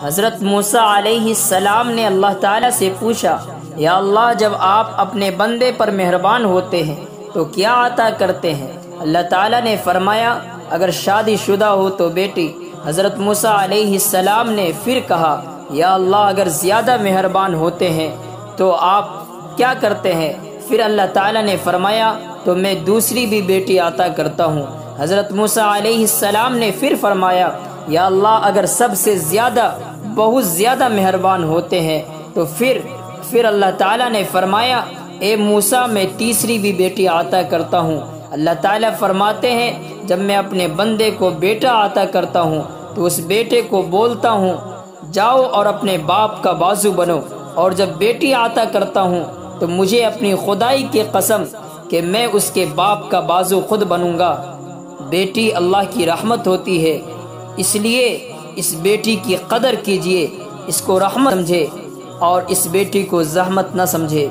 حضرت موسیٰ علیہ السلام نے اللہ تعالیٰ سے پوچھا، یا اللہ، جب آپ اپنے بندے پر مہربان ہوتے ہیں تو کیا عطا کرتے ہیں؟ اللہ تعالیٰ نے فرمایا، اگر شادی شدہ ہو تو بیٹی۔ حضرت موسیٰ علیہ السلام نے پھر کہا، یا اللہ، اگر زیادہ مہربان ہوتے ہیں تو آپ کیا کرتے ہیں؟ پھر اللہ تعالیٰ نے فرمایا، تو میں دوسری بھی بیٹی عطا کرتا ہوں۔ حضرت موسیٰ علیہ السلام نے پھر فرمایا، یا اللہ، اگر سب سے زیادہ بہت زیادہ مہربان ہوتے ہیں تو پھر اللہ تعالیٰ نے فرمایا، اے موسیٰ، میں تیسری بھی بیٹی عطا کرتا ہوں۔ اللہ تعالیٰ فرماتے ہیں، جب میں اپنے بندے کو بیٹا عطا کرتا ہوں تو اس بیٹے کو بولتا ہوں، جاؤ اور اپنے باپ کا بازو بنو، اور جب بیٹی عطا کرتا ہوں تو مجھے اپنی خدائی کی قسم کہ میں اس کے باپ کا بازو خود بنوں گا۔ بیٹی اللہ کی رحمت ہوتی ہے، اس لیے اس بیٹی کی قدر کیجئے، اس کو رحمت سمجھے اور اس بیٹی کو زحمت نہ سمجھے۔